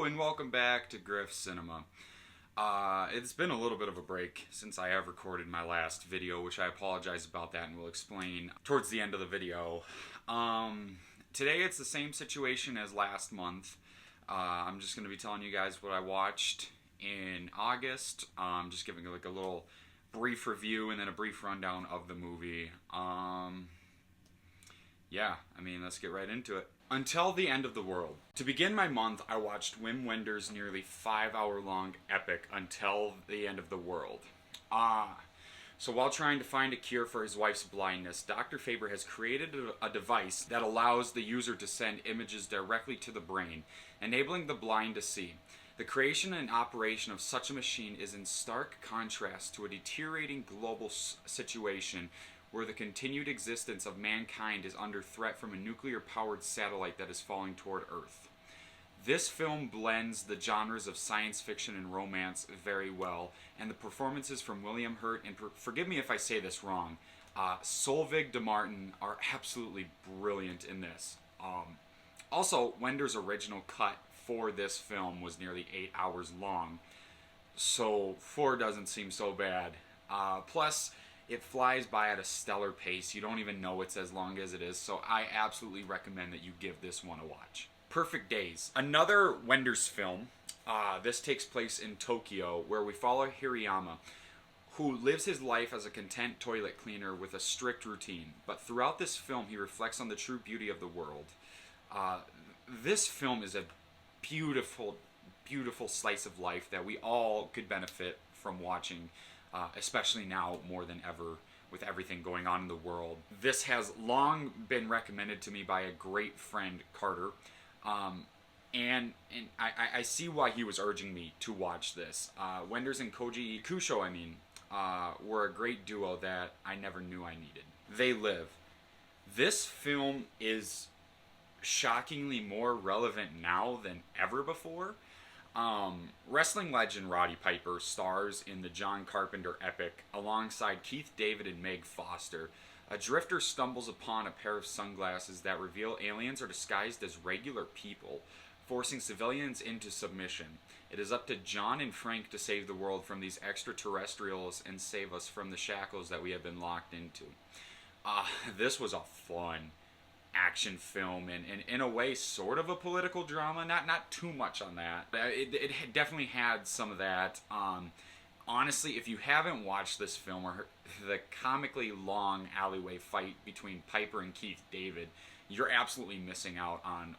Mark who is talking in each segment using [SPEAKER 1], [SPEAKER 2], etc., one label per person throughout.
[SPEAKER 1] and welcome back to Griff Cinema. It's been a little bit of a break since I have recorded my last video, which I apologize about that and will explain towards the end of the video. Today it's the same situation as last month. I'm just going to be telling you guys what I watched in August. Just giving like a little brief review and then a brief rundown of the movie. Let's get right into it. Until the End of the World. To begin my month, I watched Wim Wenders' nearly 5-hour-long epic Until the End of the World. So while trying to find a cure for his wife's blindness, Dr. Faber has created a device that allows the user to send images directly to the brain, enabling the blind to see. The creation and operation of such a machine is in stark contrast to a deteriorating global situation where the continued existence of mankind is under threat from a nuclear-powered satellite that is falling toward Earth. This film blends the genres of science fiction and romance very well, and the performances from William Hurt and, forgive me if I say this wrong, Solveig de Martin are absolutely brilliant in this. Also, Wenders' original cut for this film was nearly 8 hours long, so 4 doesn't seem so bad. Plus, it flies by at a stellar pace. You don't even know it's as long as it is, so I absolutely recommend that you give this one a watch. Perfect Days. Another Wenders film. This takes place in Tokyo, where we follow Hirayama, who lives his life as a content toilet cleaner with a strict routine. But throughout this film, he reflects on the true beauty of the world. This film is a beautiful, beautiful slice of life that we all could benefit from watching, especially now more than ever with everything going on in the world. This has long been recommended to me by a great friend, Carter, and I see why he was urging me to watch this. Wenders and Koji Kusho, were a great duo that I never knew I needed. They Live. This film is shockingly more relevant now than ever before. Wrestling legend Roddy Piper stars in the John Carpenter epic alongside Keith David and Meg Foster. A drifter stumbles upon a pair of sunglasses that reveal aliens are disguised as regular people, forcing civilians into submission. It is up to John and Frank to save the world from these extraterrestrials and save us from the shackles that we have been locked into. This was a fun action film and in a way sort of a political drama, not too much on that, but it definitely had some of that. Honestly, if you haven't watched this film or the comically long alleyway fight between Piper and Keith David, you're absolutely missing out on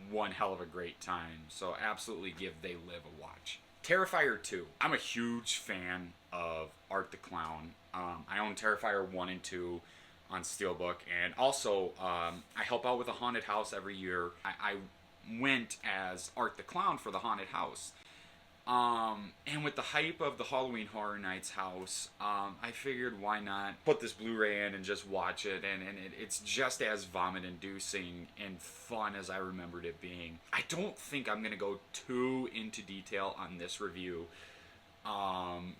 [SPEAKER 1] one hell of a great time. So absolutely give They Live a watch. Terrifier 2. I'm a huge fan of Art the Clown. I own Terrifier 1 and 2 on Steelbook, and also I help out with a haunted house every year. I went as Art the Clown for the haunted house, and with the hype of the Halloween Horror Nights house, I figured why not put this Blu-ray in and just watch it, and it's just as vomit-inducing and fun as I remembered it being. I don't think I'm going to go too into detail on this review,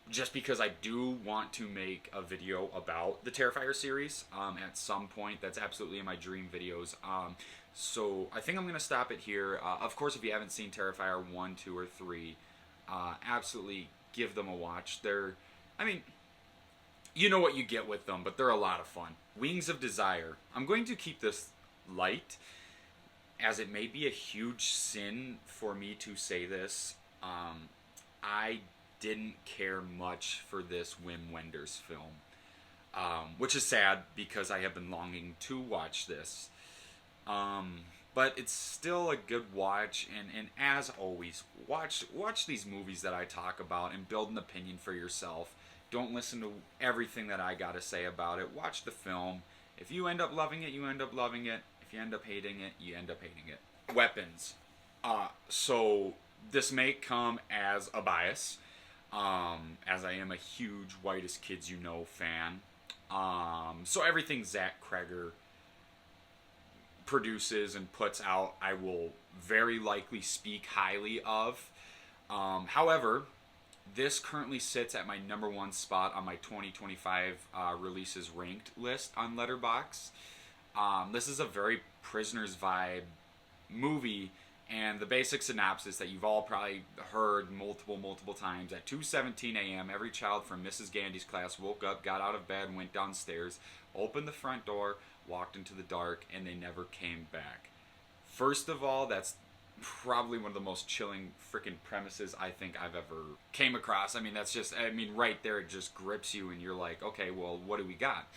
[SPEAKER 1] just because I do want to make a video about the Terrifier series at some point. That's absolutely in my dream videos. So I think I'm going to stop it here. Of course, if you haven't seen Terrifier 1, 2, or 3, absolutely give them a watch. You know what you get with them, but they're a lot of fun. Wings of Desire. I'm going to keep this light, as it may be a huge sin for me to say this. I didn't care much for this Wim Wenders film, which is sad because I have been longing to watch this. But it's still a good watch, and as always, watch these movies that I talk about and build an opinion for yourself. Don't listen to everything that I gotta say about it. Watch the film. If you end up loving it, you end up loving it. If you end up hating it, you end up hating it. Weapons. So this may come as a bias, as I am a huge Whitest Kids You Know fan. So everything Zach Kreger produces and puts out, I will very likely speak highly of. However, this currently sits at my number 1 spot on my 2025 releases ranked list on Letterboxd. This is a very Prisoners vibe movie, And the basic synopsis that you've all probably heard multiple times: at 2:17 a.m., every child from Mrs. Gandy's class woke up, got out of bed, and went downstairs, opened the front door, walked into the dark, and they never came back. First of all, that's probably one of the most chilling freaking premises I think I've ever came across. I mean, that's just, I mean, right there, it just grips you, and you're like, okay, well, what do we got?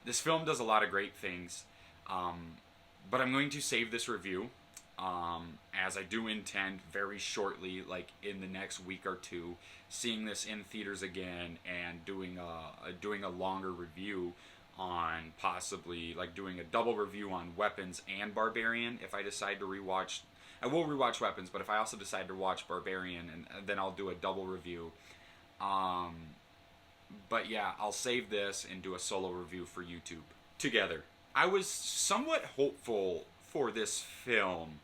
[SPEAKER 1] This film does a lot of great things, but I'm going to save this review, as I do intend very shortly, like in the next week or two, seeing this in theaters again and doing a longer review on, possibly like doing a double review on Weapons and Barbarian. If I decide to rewatch, I will rewatch Weapons, but if I also decide to watch Barbarian, and then I'll do a double review. But yeah, I'll save this and do a solo review for YouTube together. I was somewhat hopeful for this film.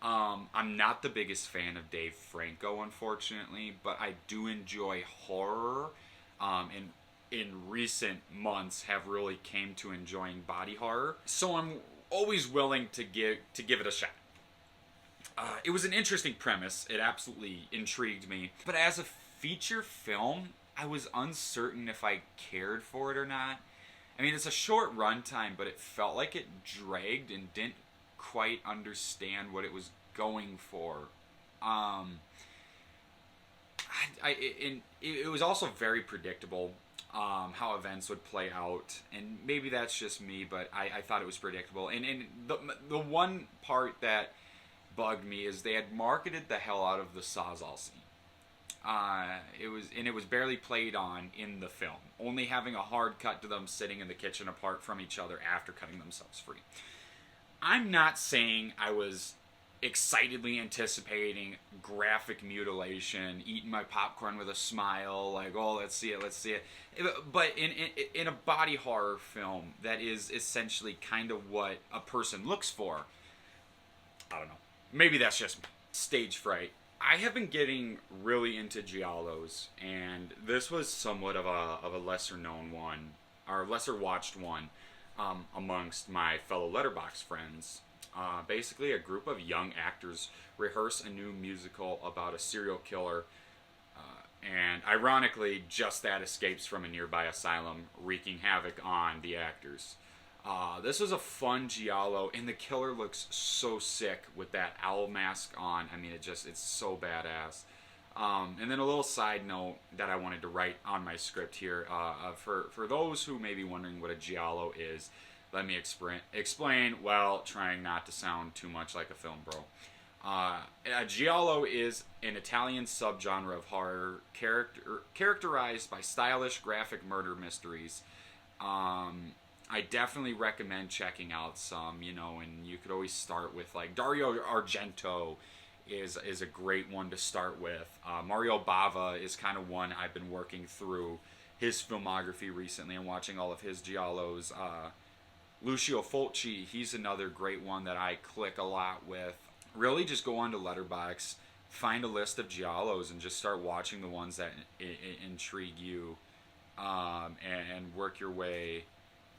[SPEAKER 1] I'm not the biggest fan of Dave Franco, unfortunately, but I do enjoy horror. And in recent months have really came to enjoying body horror. So I'm always willing to give it a shot. It was an interesting premise. It absolutely intrigued me. But as a feature film, I was uncertain if I cared for it or not. I mean, it's a short runtime, but it felt like it dragged and didn't quite understand what it was going for. It was also very predictable, how events would play out, and maybe that's just me, but I thought it was predictable. And the one part that bugged me is they had marketed the hell out of the Sawzall scene. It was barely played on in the film, only having a hard cut to them sitting in the kitchen apart from each other after cutting themselves free. I'm not saying I was excitedly anticipating graphic mutilation, eating my popcorn with a smile, like, oh, let's see it. But in a body horror film, that is essentially kind of what a person looks for. I don't know. Maybe that's just stage fright. I have been getting really into giallos, and this was somewhat of a lesser known one, or lesser watched one, amongst my fellow Letterboxd friends. Basically, a group of young actors rehearse a new musical about a serial killer, and ironically, just that escapes from a nearby asylum, wreaking havoc on the actors. This was a fun giallo, and the killer looks so sick with that owl mask on. I mean, it's so badass. And then a little side note that I wanted to write on my script here, for those who may be wondering what a giallo is, let me explain while trying not to sound too much like a film bro. A giallo is an Italian subgenre of horror characterized by stylish graphic murder mysteries. I definitely recommend checking out some, and you could always start with, like, Dario Argento is a great one to start with. Mario Bava is kind of one I've been working through his filmography recently and watching all of his giallos. Lucio Fulci, he's another great one that I click a lot with. Really just go onto Letterboxd, find a list of giallos, and just start watching the ones that intrigue you, and work your way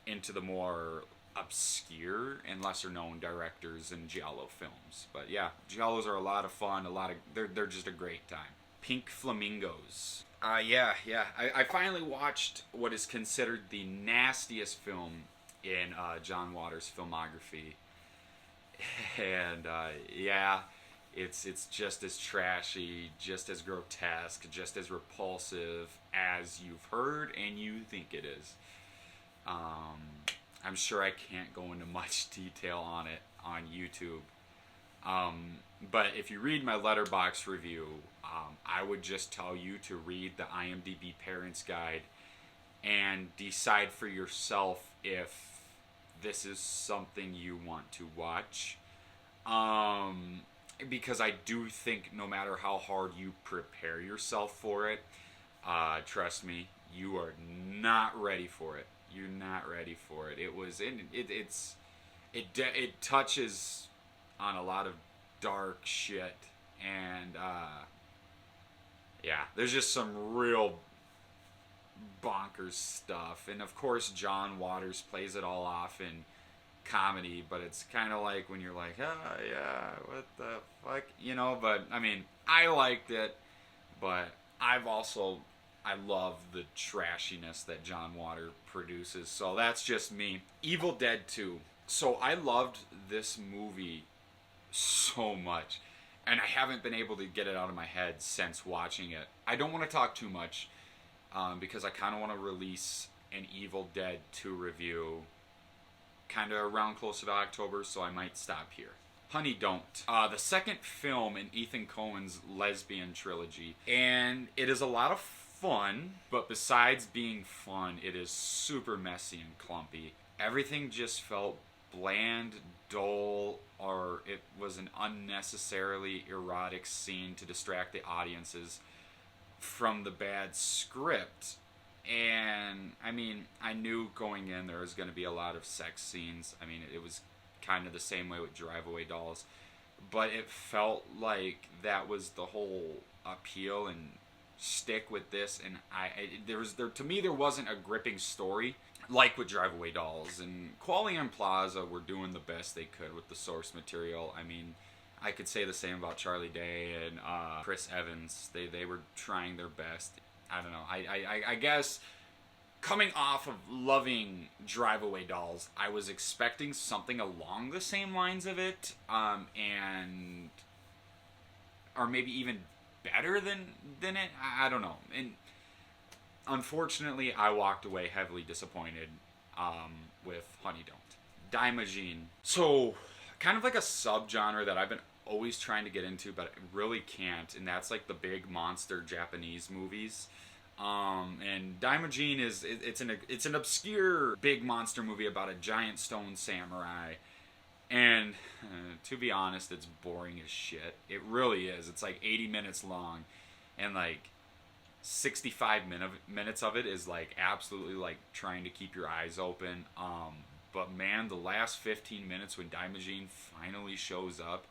[SPEAKER 1] into the more obscure and lesser known directors and giallo films. But yeah, giallos are a lot of fun. They're just a great time. Pink Flamingos. Yeah. I finally watched what is considered the nastiest film in John Waters' filmography, and yeah, it's just as trashy, just as grotesque, just as repulsive as you've heard and you think it is. I'm sure I can't go into much detail on it on YouTube. But if you read my Letterboxd review, I would just tell you to read the IMDb Parents Guide and decide for yourself if this is something you want to watch. Because I do think no matter how hard you prepare yourself for it, trust me, you are not ready for it. You're not ready for it. It touches on a lot of dark shit, and yeah, there's just some real bonkers stuff. And of course, John Waters plays it all off in comedy, but it's kind of like when you're like, oh yeah, what the fuck, you know. But I mean, I liked it, but I love the trashiness that John Water produces. So that's just me. Evil Dead 2. So I loved this movie so much, and I haven't been able to get it out of my head since watching it. I don't want to talk too much because I kind of want to release an Evil Dead 2 review kind of around closer to October, so I might stop here. Honey Don't. The second film in Ethan Coen's lesbian trilogy, and it is a lot of fun, but besides being fun, it is super messy and clumpy. Everything just felt bland, dull, or it was an unnecessarily erotic scene to distract the audiences from the bad script. And I mean, I knew going in there was going to be a lot of sex scenes. I mean, it was kind of the same way with Drive Away Dolls, but it felt like that was the whole appeal and stick with this. And to me there wasn't a gripping story like with Drive Away Dolls, and Quali and Plaza were doing the best they could with the source material. I mean, I could say the same about Charlie Day and Chris Evans. They were trying their best. I don't know. I guess coming off of loving Drive Away Dolls, I was expecting something along the same lines of it, and or maybe even better than it. I don't know. And unfortunately, I walked away heavily disappointed with Honey Don't. Daimajin. So, kind of like a subgenre that I've been always trying to get into, but I really can't, and that's like the big monster Japanese movies. And Daimajin it's an obscure big monster movie about a giant stone samurai. And to be honest, it's boring as shit. It really is. It's like 80 minutes long, and like 65 minutes of it is like absolutely like trying to keep your eyes open. But man, the last 15 minutes when Daimajin finally shows up,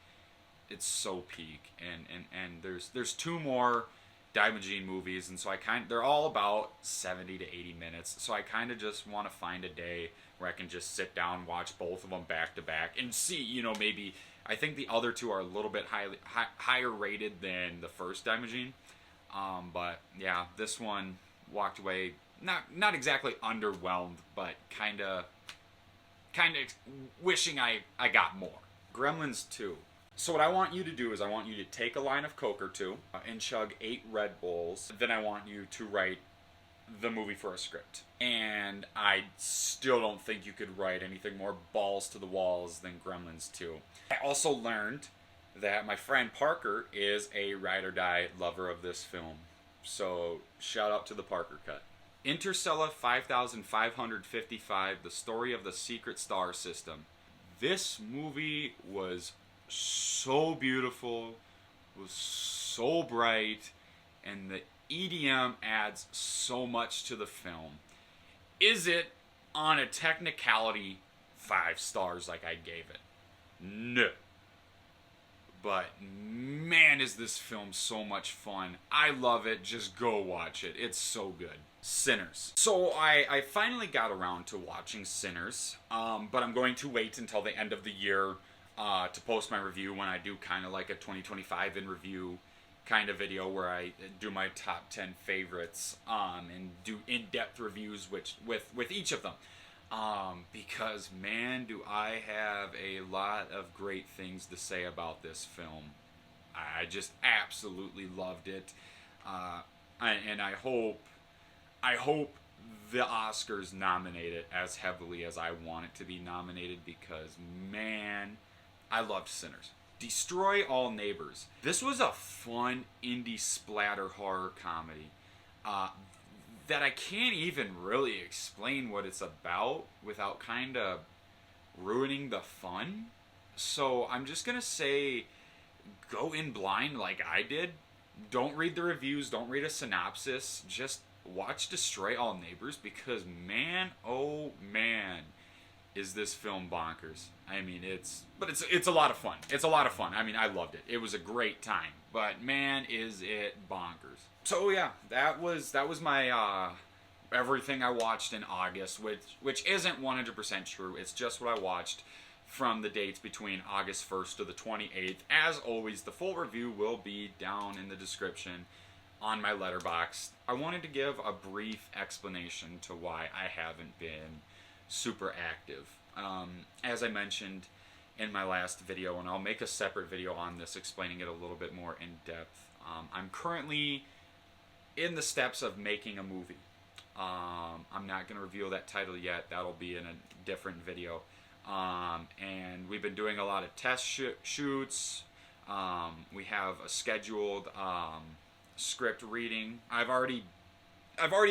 [SPEAKER 1] it's so peak. And there's two more Daimajin movies, and so they're all about 70 to 80 minutes. So I kind of just want to find a day where I can just sit down, watch both of them back to back, and see, you know, maybe I think the other two are a little bit higher rated than the first Daimajin. But yeah, this one walked away not exactly underwhelmed, but kind of wishing I got more. Gremlins 2. So what I want you to do is I want you to take a line of Coke or two and chug 8 Red Bulls. Then I want you to write the movie for a script. And I still don't think you could write anything more balls to the walls than Gremlins 2. I also learned that my friend Parker is a ride or die lover of this film. So shout out to the Parker cut. Interstellar 5555, The Story of the Secret Star System. This movie was so beautiful, was so bright, and the EDM adds so much to the film. Is it, on a technicality, 5 stars like I gave it? No. But man, is this film so much fun. I love it. Just go watch it. It's so good. Sinners. So I finally got around to watching Sinners, but I'm going to wait until the end of the year to post my review, when I do kind of like a 2025 in review kind of video where I do my top 10 favorites and do in-depth reviews with each of them. Because man, do I have a lot of great things to say about this film. I just absolutely loved it. And I hope the Oscars nominate it as heavily as I want it to be nominated, because man, I loved Sinners. Destroy All Neighbors. This was a fun indie splatter horror comedy that I can't even really explain what it's about without kind of ruining the fun. So I'm just going to say, go in blind like I did. Don't read the reviews, don't read a synopsis, just watch Destroy All Neighbors, because man, oh man, is this film bonkers. I mean, it's a lot of fun. It's a lot of fun. I mean, I loved it. It was a great time. But man, is it bonkers. So yeah, that was my everything I watched in August, which isn't 100% true. It's just what I watched from the dates between August 1st to the 28th. As always, the full review will be down in the description on my Letterboxd. I wanted to give a brief explanation to why I haven't been super active. As I mentioned in my last video, and I'll make a separate video on this explaining it a little bit more in depth. I'm currently in the steps of making a movie. I'm not going to reveal that title yet. That'll be in a different video. And we've been doing a lot of test shoots. We have a scheduled script reading. I've already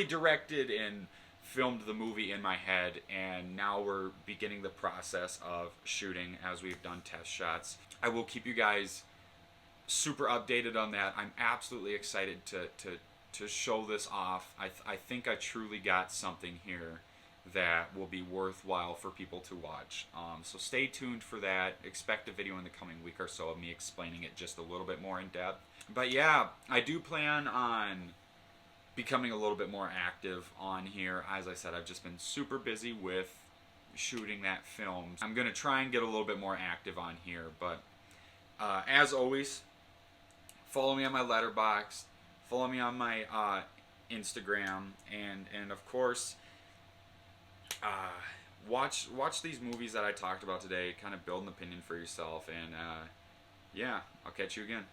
[SPEAKER 1] directed and filmed the movie in my head, and now we're beginning the process of shooting as we've done test shots. I will keep you guys super updated on that. I'm absolutely excited to show this off. I think I truly got something here that will be worthwhile for people to watch. So stay tuned for that. Expect a video in the coming week or so of me explaining it just a little bit more in depth. But yeah, I do plan on becoming a little bit more active on here. As I said, I've just been super busy with shooting that film. I'm going to try and get a little bit more active on here. But as always, follow me on my Letterboxd. Follow me on my Instagram, and of course, watch these movies that I talked about today. Kind of build an opinion for yourself, and yeah, I'll catch you again.